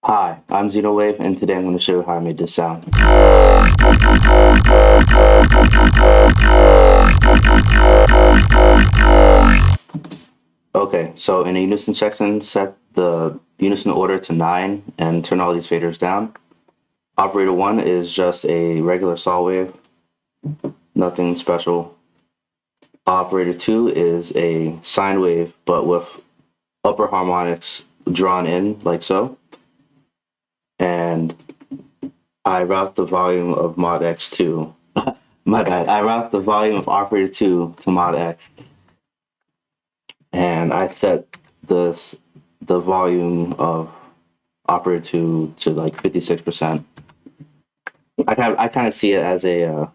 Hi, I'm Xenowave, and today I'm going to show you how I made this sound. Okay, so in a unison section, set the unison order to 9 and turn all these faders down. Operator 1 is just a regular saw wave, nothing special. Operator 2 is a sine wave, but with upper harmonics drawn in, like so. And I route the volume of mod X to, my bad, I route the volume of operator 2 to mod X. And I set the volume of operator 2 to like 56%. I kind of see it as a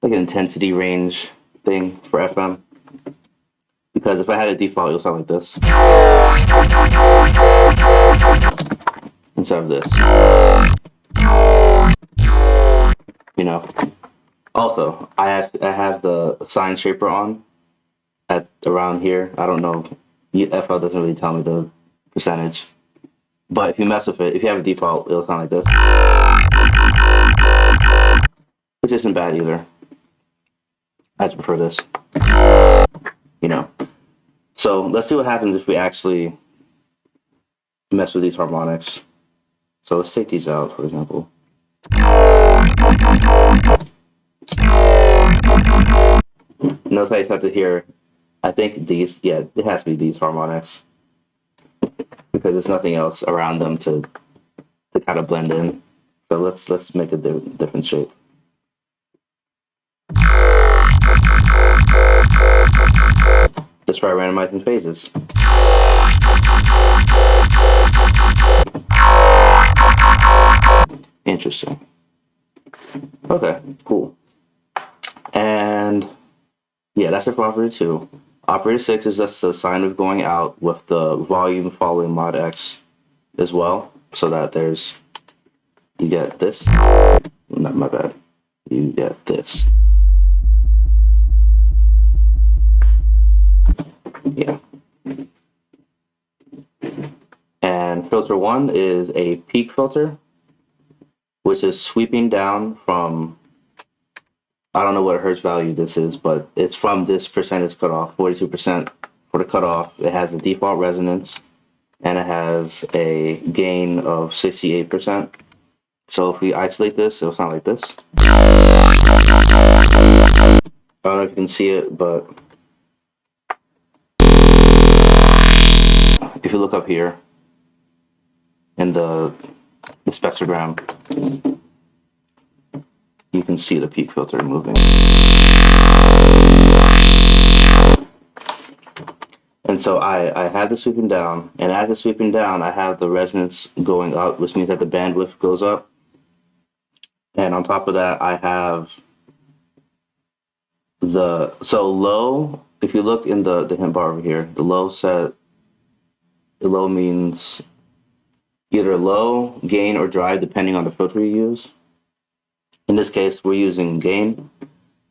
like an intensity range thing for FM, because if I had a default, it would sound like this instead of this. You know. Also, I have the sine shaper on at around here. I don't know. FL doesn't really tell me the percentage, but if you mess with it, if you have a default, it'll sound like this, which isn't bad either. I just prefer this. You know. So let's see what happens if we actually mess with these harmonics. So let's take these out, for example. Notice I just have to hear, I think these, yeah, it has to be these harmonics, because there's nothing else around them to kind of blend in. So let's make a different shape. Let's try randomizing phases. Interesting. Okay, cool. And yeah, that's it for operator 2. Operator 6 is just a sine wave going out with the volume following mod X as well, so that you get this. Not my bad. You get this. Yeah. And filter 1 is a peak filter, which is sweeping down from, I don't know what hertz value this is, but it's from this percentage cutoff, 42% for the cutoff. It has a default resonance, and it has a gain of 68%. So if we isolate this, it'll sound like this. I don't know if you can see it, but if you look up here in the spectrogram, you can see the peak filter moving. And so I have the sweeping down, and as it's sweeping down, I have the resonance going up, which means that the bandwidth goes up. And on top of that, I have so low, if you look in the hint bar over here, the low means either low, gain, or drive, depending on the filter you use. In this case, we're using gain.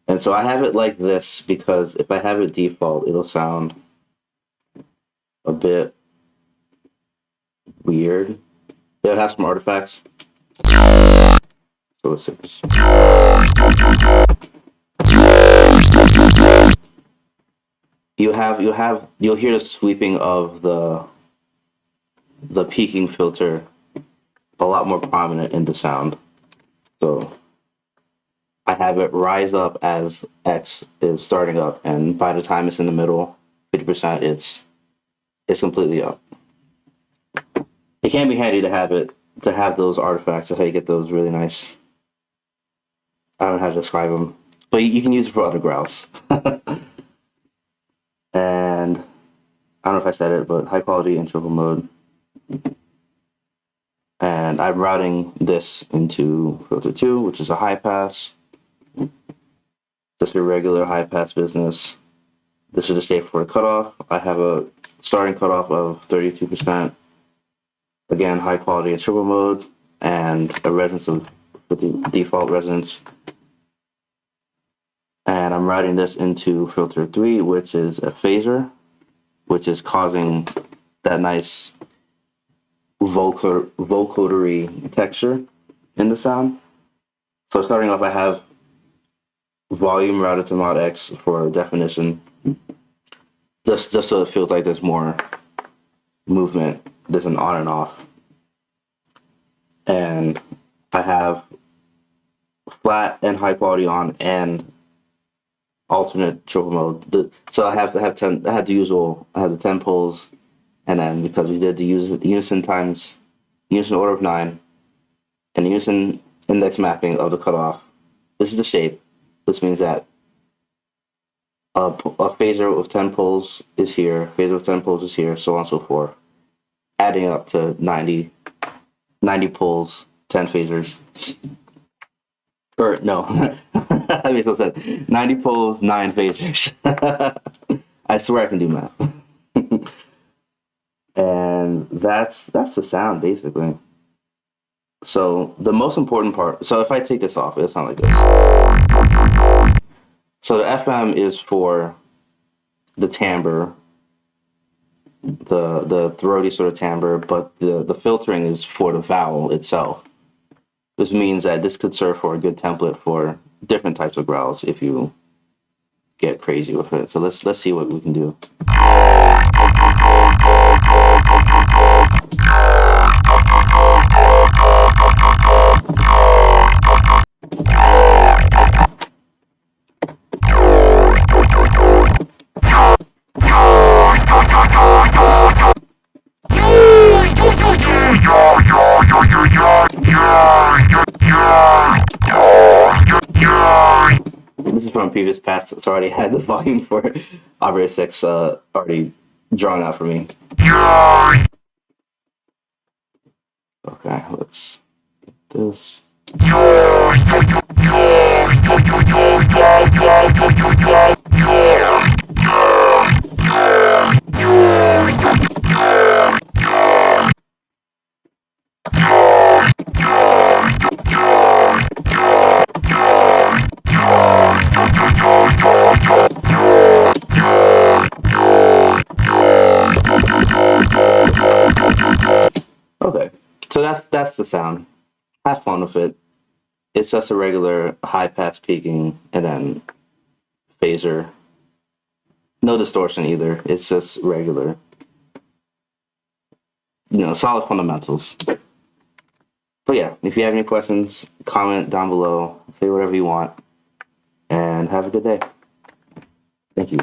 And so I have it like this because if I have it default, it'll sound a bit weird. It'll have some artifacts. So let's see this. You'll hear the sweeping of the peaking filter a lot more prominent in the sound. So I have it rise up as X is starting up, and by the time it's in the middle, 50%, it's completely up. It can be handy to have those artifacts. That's how you get those really nice. I don't know how to describe them, but you can use it for other growls. And I don't know if I said it, but high quality interval mode. And I'm routing this into filter 2, which is a high pass. Just a regular high pass business. This is the state for a cutoff. I have a starting cutoff of 32%. Again, high quality interval mode, and a resonance of the default resonance. And I'm routing this into filter 3, which is a phaser, which is causing that nice vocodary texture in the sound. So starting off, I have volume routed to mod X for definition, just so it feels like there's more movement. There's an on and off, and I have flat and high quality on and alternate triple mode. So I have the usual. I have the 10 pulls, and then because we did the unison order of 9, and the unison index mapping of the cutoff. This is the shape. This means that a phaser with 10 pulls is here, phaser with 10 pulls is here, so on and so forth, adding up to 90 pulls, 10 phasers. Or no, that makes no sense. 90 pulls, 9 phasers. I swear I can do math. And that's the sound basically. So the most important part. So if I take this off, it'll sound like this. So the FM is for the timbre, the throaty sort of timbre, but the filtering is for the vowel itself. This means that this could serve for a good template for different types of growls if you get crazy with it. So let's see what we can do. This is from previous paths, so I already had the volume for Operator 6 already drawn out for me. Okay, let's get this. Okay, so that's the sound. Have fun with it. It's just a regular high pass peaking and then phaser. No distortion either. It's just regular. Solid fundamentals. But yeah, if you have any questions, comment down below. Say whatever you want. And have a good day. Thank you.